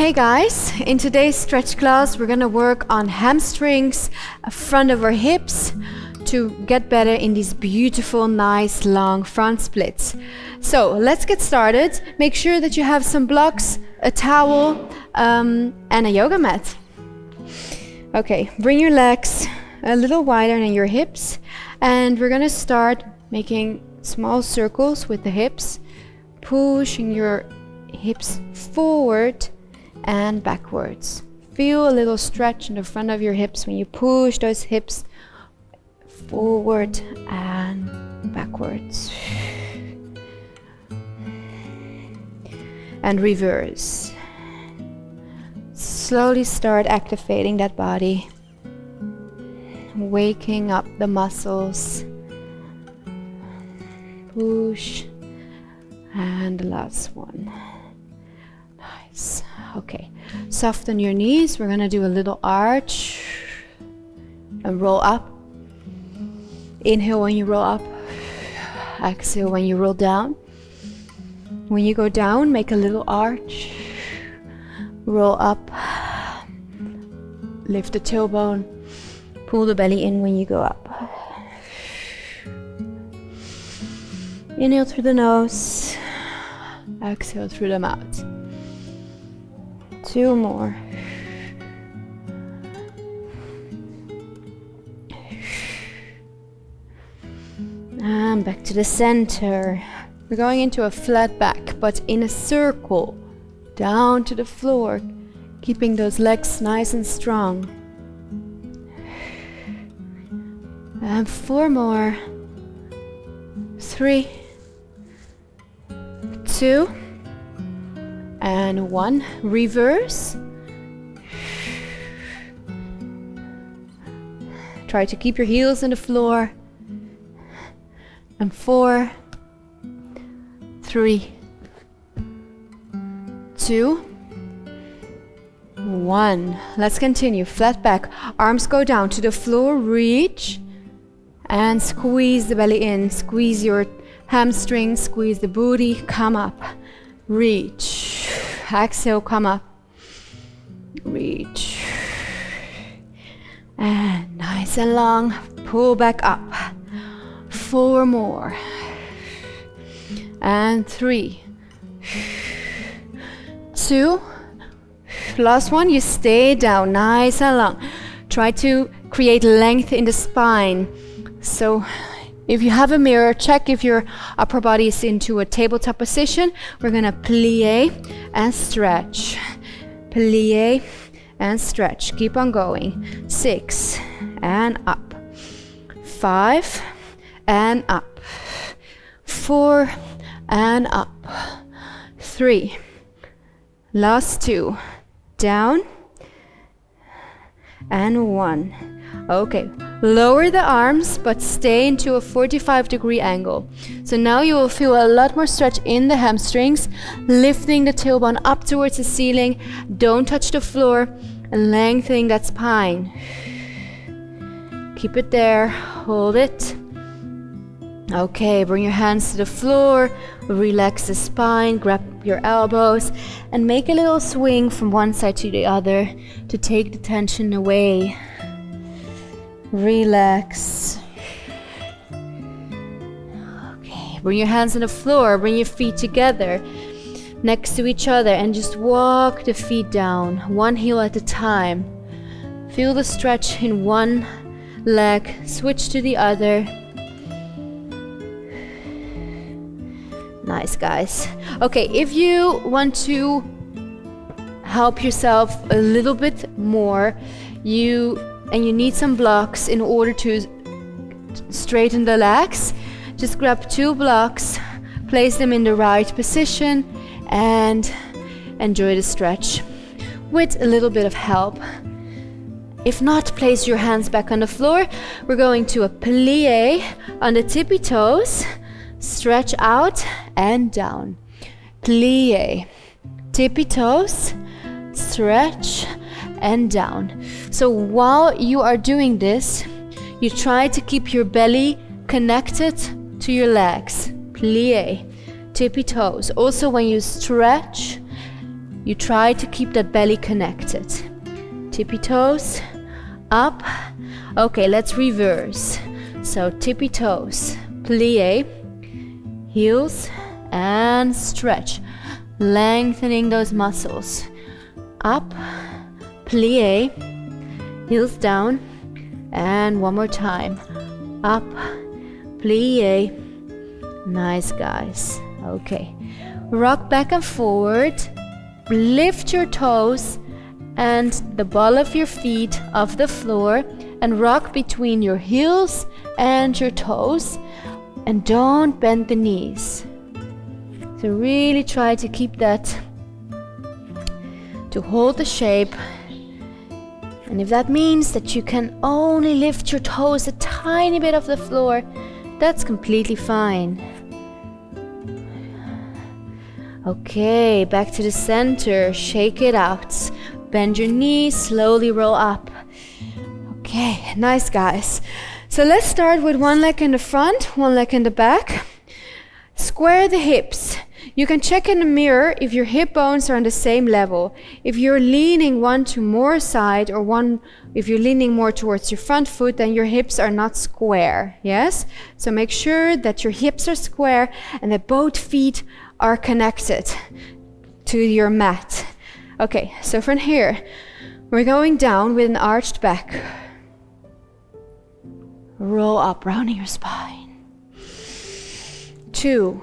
Hey guys, in today's stretch class we're gonna work on hamstrings, front of our hips to get better in these beautiful, nice, long front splits. So let's get started. Make sure that you have some blocks, a towel, and a yoga mat. Okay, bring your legs a little wider than your hips, and we're gonna start making small circles with the hips, pushing your hips forward and backwards. Feel a little stretch in the front of your hips when you push those hips forward and backwards. And reverse. Slowly start activating that body, waking up the muscles. Push. And the last one. Nice. Okay. Soften your knees. We're gonna do a little arch and roll up. Inhale when you roll up. Exhale when you roll down. When you go down, make a little arch. Roll up. Lift the tailbone. Pull the belly in when you go up. Inhale through the nose. Exhale through the mouth. 2 more. And back to the center. We're going into a flat back, but in a circle. Down to the floor, keeping those legs nice and strong. And 4 more. 3, 2, and 1. Reverse. Try to keep your heels in the floor. And 4, 3, 2, 1. Let's continue. Flat back. Arms go down to the floor. Reach. And squeeze the belly in. Squeeze your hamstrings. Squeeze the booty. Come up. Reach. Exhale, come up. Reach. And nice and long. Pull back up. 4 more. And 3. 2. Last one. You stay down. Nice and long. Try to create length in the spine. So if you have a mirror, check if your upper body is into a tabletop position. We're gonna plie and stretch. Plie and stretch. Keep on going. 6 and up. 5 and up. 4 and up. 3. Last 2. Down. And 1. Okay, lower the arms, but stay into a 45-degree angle. So now you will feel a lot more stretch in the hamstrings, lifting the tailbone up towards the ceiling. Don't touch the floor, and lengthening that spine. Keep it there, hold it. Okay, bring your hands to the floor, relax the spine, grab your elbows, and make a little swing from one side to the other to take the tension away. Relax. Okay, bring your hands on the floor, bring your feet together next to each other and just walk the feet down, one heel at a time. Feel the stretch in one leg, switch to the other. Nice, guys. Okay, if you want to help yourself a little bit more, you need some blocks in order to straighten the legs, just grab 2 blocks, place them in the right position, and enjoy the stretch with a little bit of help. If not, place your hands back on the floor. We're going to a plie on the tippy toes, stretch out and down. Plie, tippy toes, stretch and down. So while you are doing this, you try to keep your belly connected to your legs. Plie, tippy toes. Also when you stretch, you try to keep that belly connected. Tippy toes, up. Okay, let's reverse. So tippy toes, plie, heels, and stretch. Lengthening those muscles. Up, plie, heels down, and one more time. Up, plie. Nice, guys. Okay. Rock back and forward. Lift your toes and the ball of your feet off the floor and rock between your heels and your toes, and don't bend the knees. So really try to keep that, to hold the shape. And if that means that you can only lift your toes a tiny bit off the floor, that's completely fine. Okay, back to the center, shake it out. Bend your knees, slowly roll up. Okay, nice, guys. So let's start with one leg in the front, one leg in the back. Square the hips. You can check in the mirror if your hip bones are on the same level. If you're leaning one to more side or one, if you're leaning more towards your front foot, then your hips are not square, yes? So make sure that your hips are square and that both feet are connected to your mat. Okay, so from here, we're going down with an arched back. Roll up, rounding your spine. 2.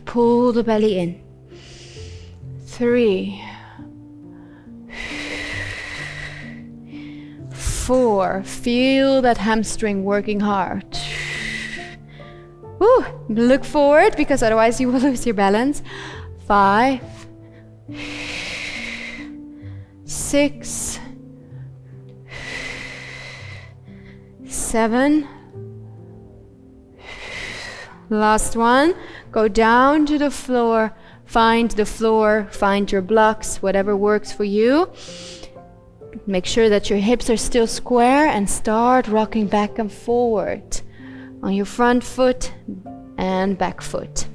Pull the belly in. 3. 4. Feel that hamstring working hard. Woo. Look forward, because otherwise you will lose your balance. 5. 6. 7. Last one. Go down to the floor. Find the floor. Find your blocks, whatever works for you. Make sure that your hips are still square and start rocking back and forward on your front foot and back foot.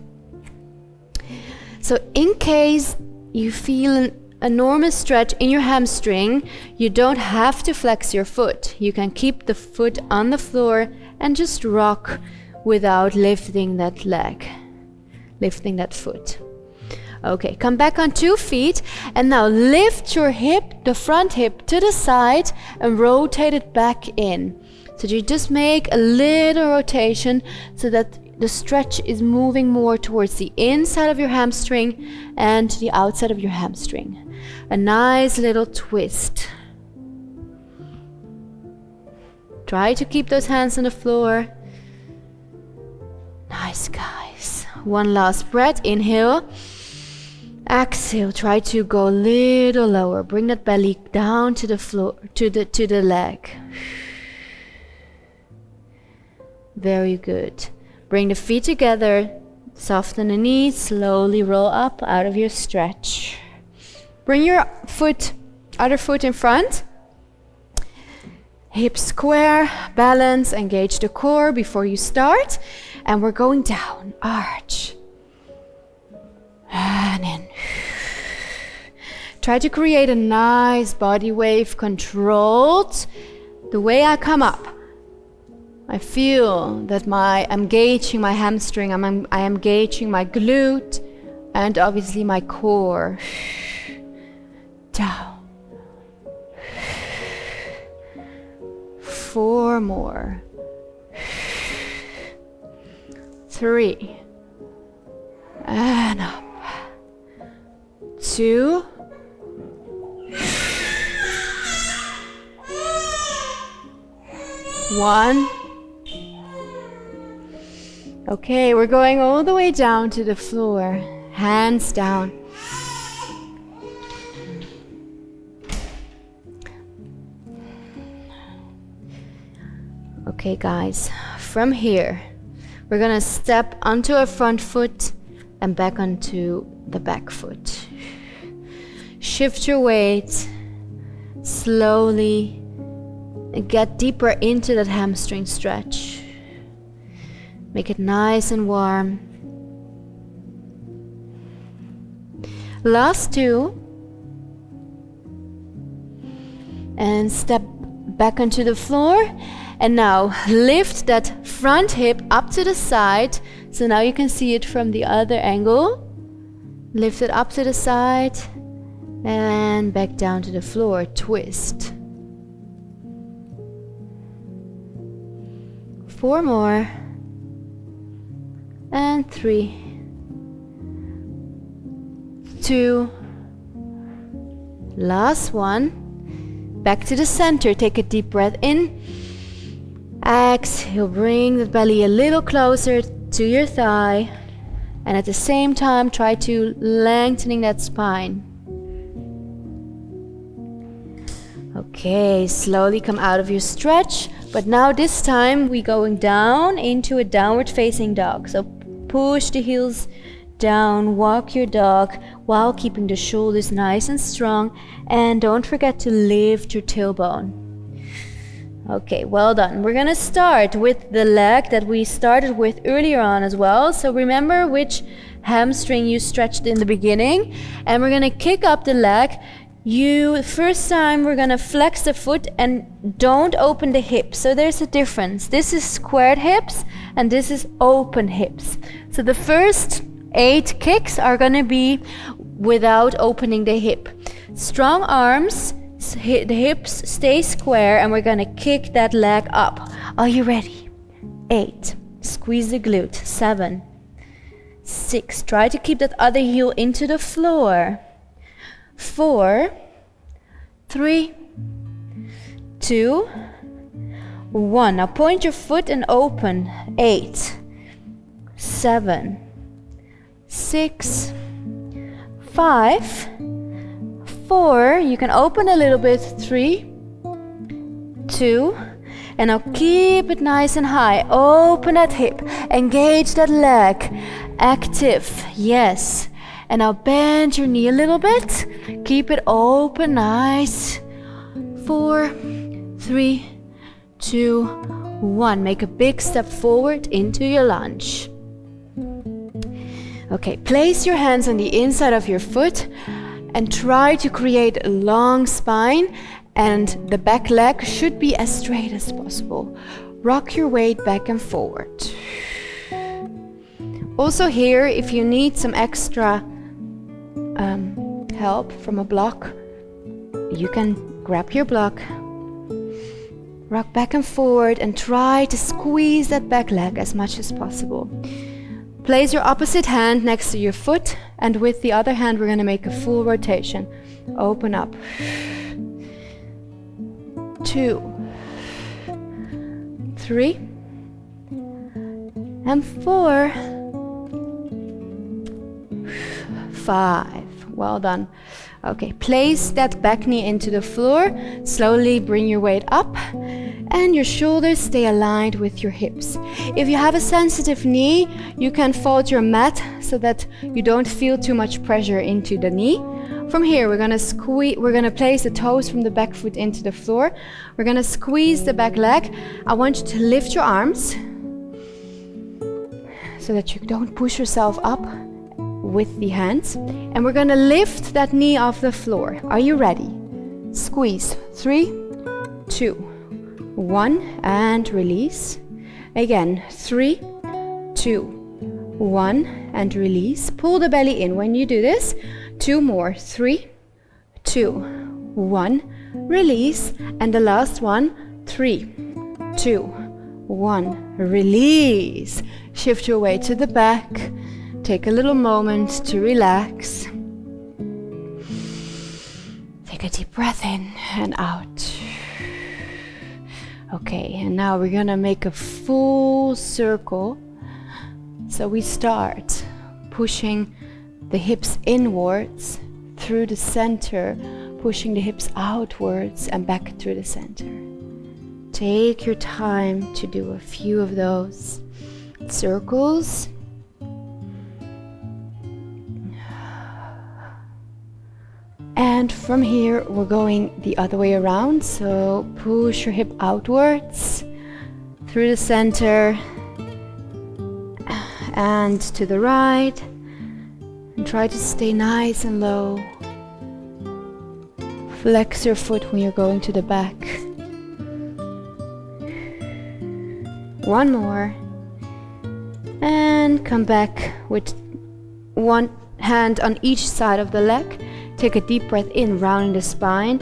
So in case you feel an enormous stretch in your hamstring, you don't have to flex your foot. You can keep the foot on the floor and just rock without lifting that leg, lifting that foot. Okay, come back on 2 feet and now lift your hip, the front hip, to the side and rotate it back in. So you just make a little rotation so that the stretch is moving more towards the inside of your hamstring and the outside of your hamstring. A nice little twist. Try to keep those hands on the floor. Nice, guys. One last breath. Inhale. Exhale. Try to go a little lower. Bring that belly down to the floor, to the leg. Very good. Bring the feet together. Soften the knees. Slowly roll up out of your stretch. Bring your other foot in front. Hips square, balance, engage the core before you start. And we're going down, arch. And in. Try to create a nice body wave, controlled. The way I come up, I feel that I'm engaging my hamstring, I am engaging my glute, and obviously my core. Down. 4 more. 3. And up. 2. 1. Okay, we're going all the way down to the floor. Hands down. Okay, guys, from here, we're gonna step onto our front foot and back onto the back foot. Shift your weight slowly and get deeper into that hamstring stretch. Make it nice and warm. Last 2. And step back onto the floor. And now lift that front hip up to the side. So now you can see it from the other angle. Lift it up to the side and back down to the floor. Twist. 4 more. And 3, 2, last one. Back to the center. Take a deep breath in. Exhale, bring the belly a little closer to your thigh, and at the same time try to lengthening that spine. Okay, slowly come out of your stretch, but now this time we're going down into a downward facing dog. So push the heels down, walk your dog while keeping the shoulders nice and strong, and don't forget to lift your tailbone. Okay, well done. We're gonna start with the leg that we started with earlier on as well. So remember which hamstring you stretched in the beginning, and we're gonna kick up the leg. First time we're gonna flex the foot and don't open the hips. So there's a difference. This is squared hips and this is open hips. So the first 8 kicks are gonna be without opening the hip. Strong arms, the hips stay square, and we're gonna kick that leg up. Are you ready? 8, squeeze the glute. 7, 6, try to keep that other heel into the floor. 4, 3, 2, 1. Now point your foot and open. 8, 7, 6, 5, 4, you can open a little bit. 3, 2, and now keep it nice and high. Open that hip, engage that leg, active, yes. And now bend your knee a little bit, keep it open, nice. 4, 3, 2, 1. Make a big step forward into your lunge. Okay, place your hands on the inside of your foot and try to create a long spine, and the back leg should be as straight as possible. Rock your weight back and forward. Also here, if you need some extra help from a block, you can grab your block, rock back and forward, and try to squeeze that back leg as much as possible. Place your opposite hand next to your foot, and with the other hand we're going to make a full rotation. Open up. 2, 3, and 4, 5. Well done. Okay, place that back knee into the floor. Slowly bring your weight up, and your shoulders stay aligned with your hips. If you have a sensitive knee, you can fold your mat so that you don't feel too much pressure into the knee. From here, we're gonna place the toes from the back foot into the floor. We're gonna squeeze the back leg. I want you to lift your arms so that you don't push yourself up with the hands. And we're gonna lift that knee off the floor. Are you ready? Squeeze. 3, 2, 1, and release. Again, 3, 2, 1, and release. Pull the belly in when you do this. 2 more. 3, 2, 1, release. And the last one. 3, 2, 1, release. Shift your weight to the back. Take a little moment to relax. Take a deep breath in and out. Okay, and now we're gonna make a full circle. So we start pushing the hips inwards through the center, pushing the hips outwards and back through the center. Take your time to do a few of those circles. And from here we're going the other way around, so push your hip outwards through the center and to the right, And try to stay nice and low. Flex your foot when you're going to the back. One more. And come back with one hand on each side of the leg. Take a deep breath in, rounding the spine.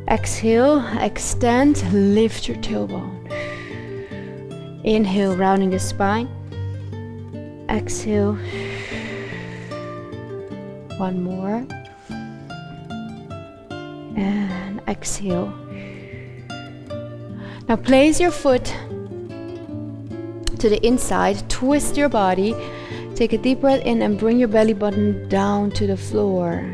Exhale, extend, lift your tailbone. Inhale, rounding the spine. Exhale. One more. And exhale. Now place your foot to the inside, twist your body. Take a deep breath in and bring your belly button down to the floor.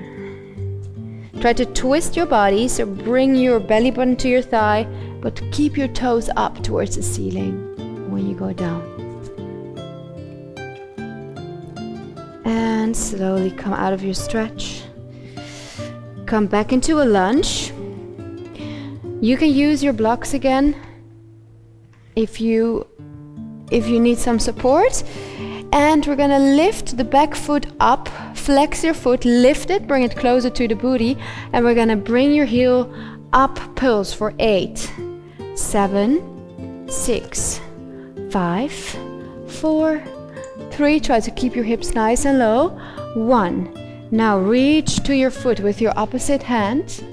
Try to twist your body, so bring your belly button to your thigh, but keep your toes up towards the ceiling when you go down. And slowly come out of your stretch. Come back into a lunge. You can use your blocks again if you need some support. And we're gonna lift the back foot up, flex your foot, lift it, bring it closer to the booty, and we're gonna bring your heel up, pulse for 8, 7, 6, 5, 4, 3. Try to keep your hips nice and low. 1. Now reach to your foot with your opposite hand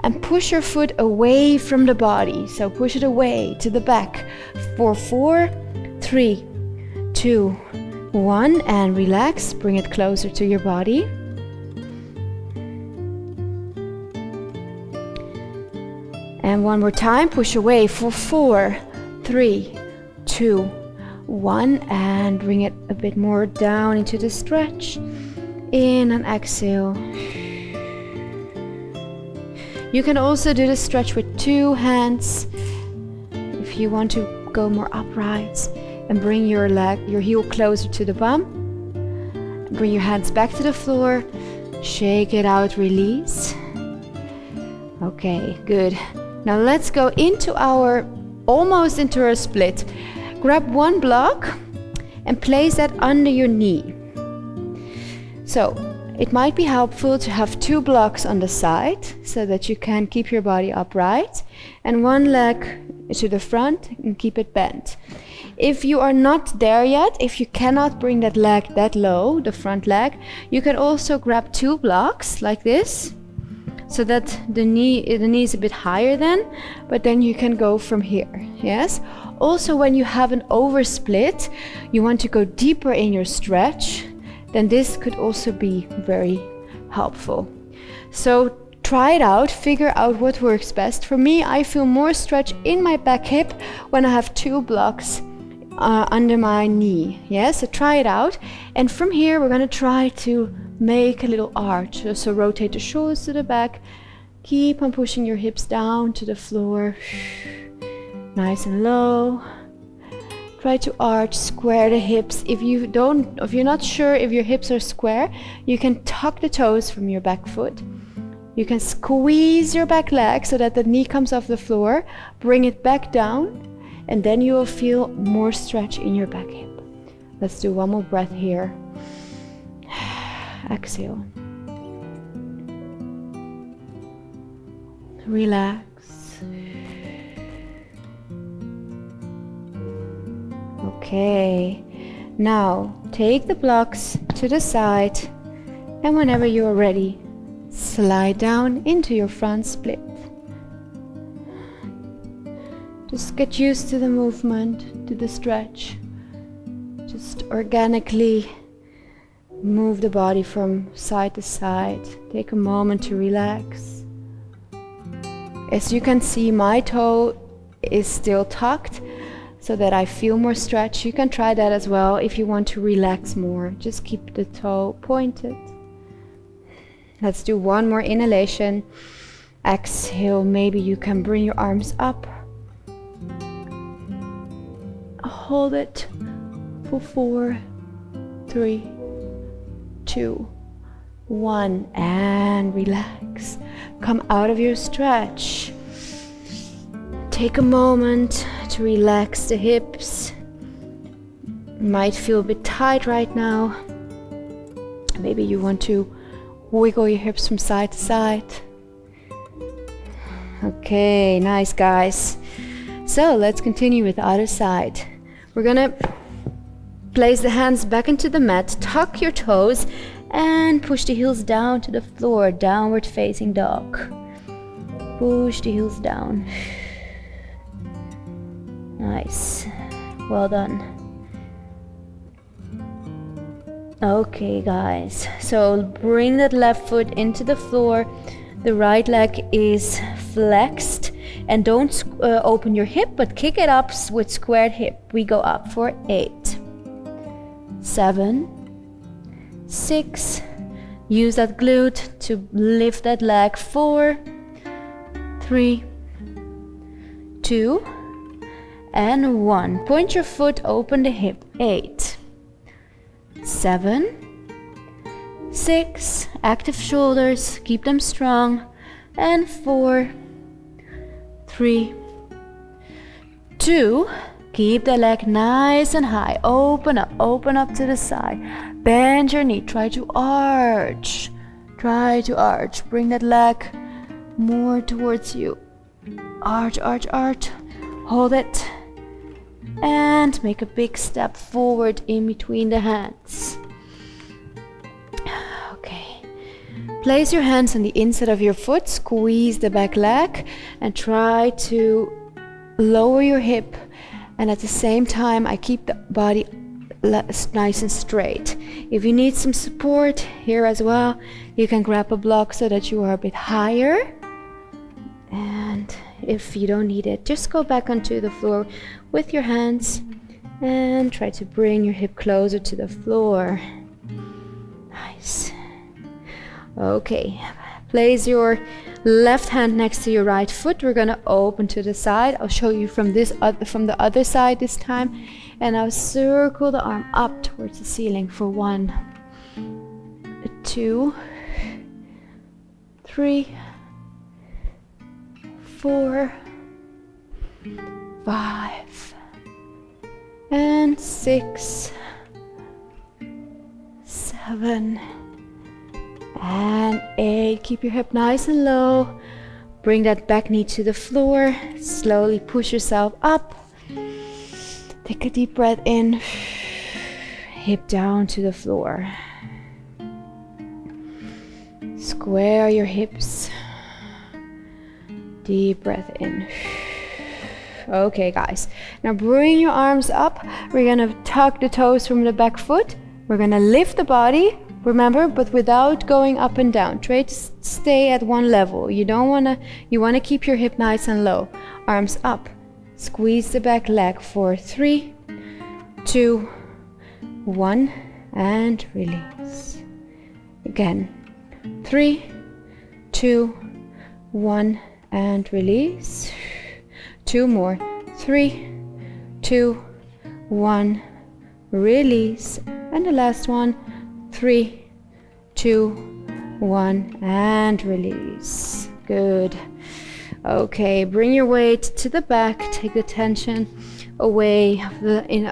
and push your foot away from the body. So push it away to the back for 4, 3, 2, 1, and relax. Bring it closer to your body. And one more time, push away for 4, 3, 2, 1, and bring it a bit more down into the stretch. In and exhale. You can also do the stretch with 2 hands if you want to go more upright. And bring your heel closer to the bum. Bring your hands back to the floor. Shake it out, release. Okay, good. Now let's go almost into a split. Grab one block and place that under your knee. So it might be helpful to have 2 blocks on the side so that you can keep your body upright, and one leg to the front and keep it bent. If you are not there yet, if you cannot bring that leg that low, the front leg, you can also grab 2 blocks like this, so that the knee is a bit higher then, but then you can go from here. Yes. Also, when you have an oversplit, you want to go deeper in your stretch, then this could also be very helpful. So try it out, figure out what works best. For me, I feel more stretch in my back hip when I have 2 blocks under my knee. Yes, so try it out. And from here, we're gonna try to make a little arch. So rotate the shoulders to the back. Keep on pushing your hips down to the floor. Nice and low. Try to arch, square the hips. If you're not sure if your hips are square, you can tuck the toes from your back foot. You can squeeze your back leg so that the knee comes off the floor. Bring it back down, and then you will feel more stretch in your back hip. Let's do one more breath here. Exhale. Relax. Okay. Now take the blocks to the side, and whenever you are ready, slide down into your front split. Just get used to the movement, to the stretch. Just organically move the body from side to side. Take a moment to relax. As you can see, my toe is still tucked so that I feel more stretch. You can try that as well if you want to relax more. Just keep the toe pointed. Let's do one more inhalation. Exhale, maybe you can bring your arms up. Hold it for 4, 3, 2, 1, and relax. Come out of your stretch. Take a moment to relax the hips. Might feel a bit tight right now. Maybe you want to wiggle your hips from side to side. Okay, nice guys. So let's continue with the other side. We're gonna place the hands back into the mat, tuck your toes, and push the heels down to the floor, downward facing dog. Push the heels down. Nice. Well done. Okay guys, so bring that left foot into the floor. The right leg is flexed, and don't open your hip, but kick it up with squared hip. We go up for 8, 7, 6. Use that glute to lift that leg. 4, 3, 2, and 1. Point your foot, open the hip. 8, 7, 6, active shoulders, keep them strong, and 4, 3, 2, keep the leg nice and high, open up to the side, bend your knee, try to arch, bring that leg more towards you, arch, hold it, and make a big step forward in between the hands. Place your hands on the inside of your foot, squeeze the back leg, and try to lower your hip. And at the same time, I keep the body nice and straight. If you need some support here as well, you can grab a block so that you are a bit higher. And if you don't need it, just go back onto the floor with your hands and try to bring your hip closer to the floor. Nice. Okay, place your left hand next to your right foot. We're gonna open to the side. I'll show you from the other side this time, and I'll circle the arm up towards the ceiling for 1, 2, 3, 4, 5, and 6, 7, and 8. Keep your hip nice and low. Bring that back knee to the floor. Slowly push yourself up. Take a deep breath in. Hip down to the floor. Square your hips. Deep breath in. Okay guys, now bring your arms up. We're gonna tuck the toes from the back foot. We're gonna lift the body, remember, but without going up and down. Try to stay at one level. You wanna keep your hip nice and low. Arms up. Squeeze the back leg for 3, 2, 1, and release. Again. 3, 2, 1, and release. 2 more. 3, 2, 1, release. And the last one. 3, 2, 1, and release. Good. Okay, bring your weight to the back. Take the tension away in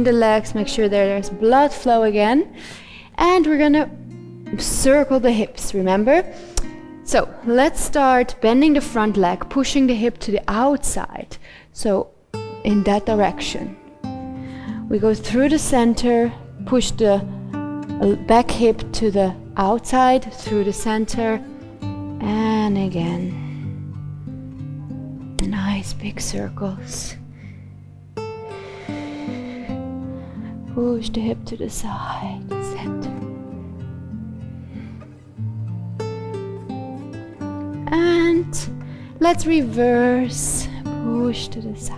the legs. Make sure there's blood flow again. And we're gonna circle the hips, remember? So let's start bending the front leg, pushing the hip to the outside. So in that direction. We go through the center, push the back hip to the outside, through the center, and again. Nice big circles. Push the hip to the side, center. And let's reverse, push to the side.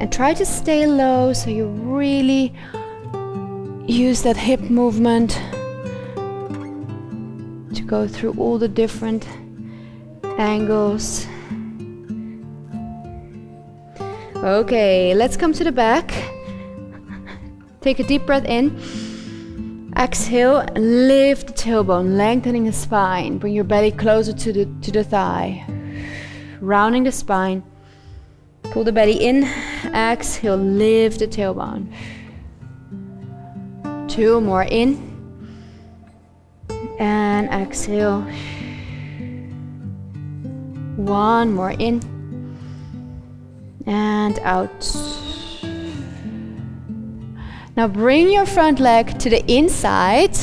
And try to stay low so you really use that hip movement to go through all the different angles. Okay, let's come to the back. Take a deep breath in. Exhale, lift the tailbone, lengthening the spine. Bring your belly closer to the thigh. Rounding the spine. Pull the belly in. Exhale, lift the tailbone. 2 more in. And exhale. 1 more in. And out. Now bring your front leg to the inside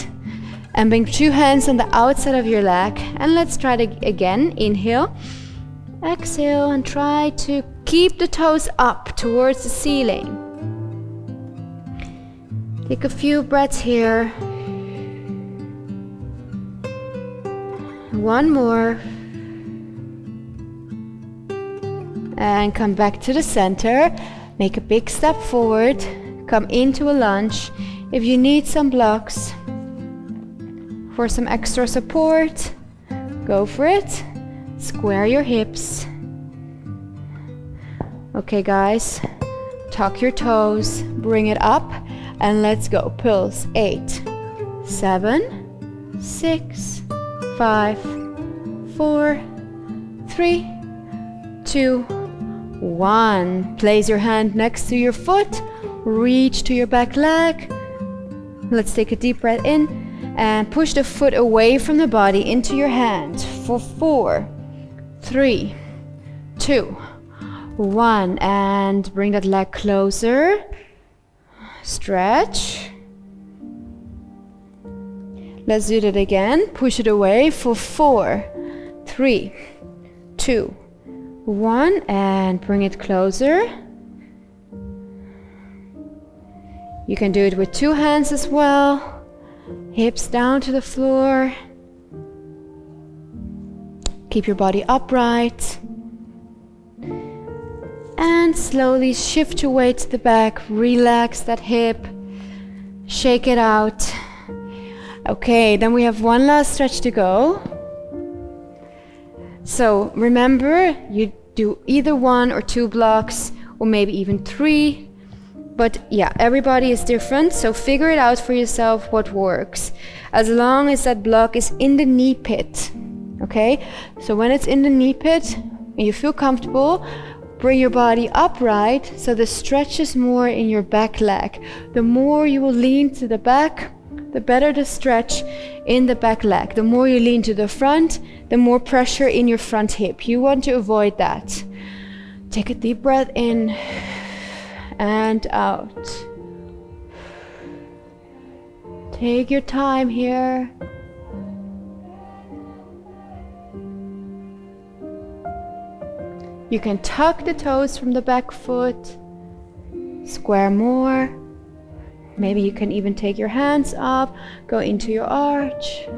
and bring 2 hands on the outside of your leg. And let's try it again. Inhale, exhale, and try to keep the toes up towards the ceiling. Take a few breaths here. 1 more. And come back to the center. Make a big step forward. Come into a lunge. If you need some blocks for some extra support, go for it. Square your hips. Okay, guys, tuck your toes, bring it up, and let's go. Pulse. 8, 7, 6, 5, 4, 3, 2, 1. Place your hand next to your foot. Reach to your back leg. Let's take a deep breath in and push the foot away from the body into your hand for 4, 3, 2, 1. And bring that leg closer. Stretch. Let's do that again. Push it away for 4, 3, 2, 1. And bring it closer. You can do it with 2 hands as well. Hips down to the floor. Keep your body upright. And slowly shift your weight to the back. Relax that hip. Shake it out. Okay, then we have one last stretch to go. So remember, you do either 1 or 2 blocks, or maybe even 3. But yeah, everybody is different, so figure it out for yourself what works. As long as that block is in the knee pit, okay? So when it's in the knee pit and you feel comfortable, bring your body upright so the stretch is more in your back leg. The more you will lean to the back, the better the stretch in the back leg. The more you lean to the front, the more pressure in your front hip. You want to avoid that. Take a deep breath in and out. Take your time here. You can tuck the toes from the back foot, square more. Maybe you can even take your hands up, go into your arch.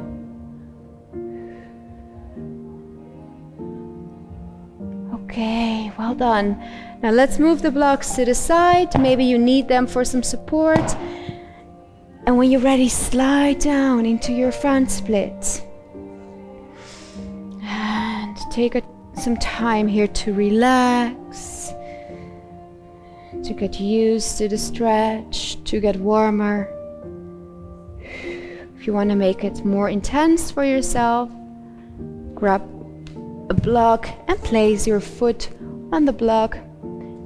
Okay, well done. Now let's move the blocks to the side. Maybe you need them for some support. And when you're ready, slide down into your front split. And take some time here to relax, to get used to the stretch, to get warmer. If you want to make it more intense for yourself, grab a block and place your foot on the block.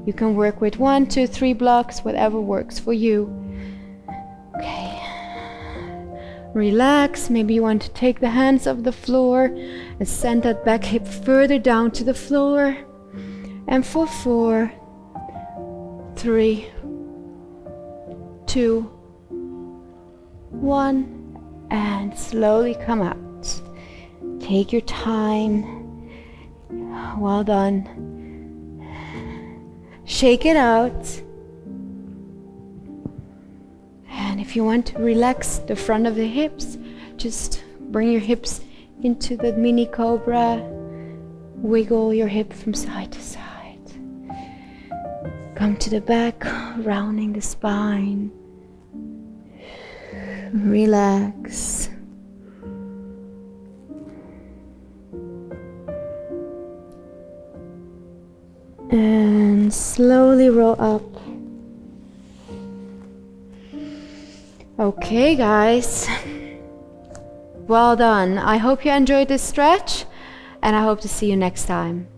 You can work with 1, 2, 3 blocks, whatever works for you. Okay. Relax. Maybe you want to take the hands off the floor and send that back hip further down to the floor. And for 4, 3, 2, 1, and slowly come out. Take your time. Well done. Shake it out. And if you want to relax the front of the hips, just bring your hips into the mini cobra. Wiggle your hip from side to side. Come to the back, rounding the spine. Relax. And slowly roll up. Okay, guys. Well done. I hope you enjoyed this stretch, and I hope to see you next time.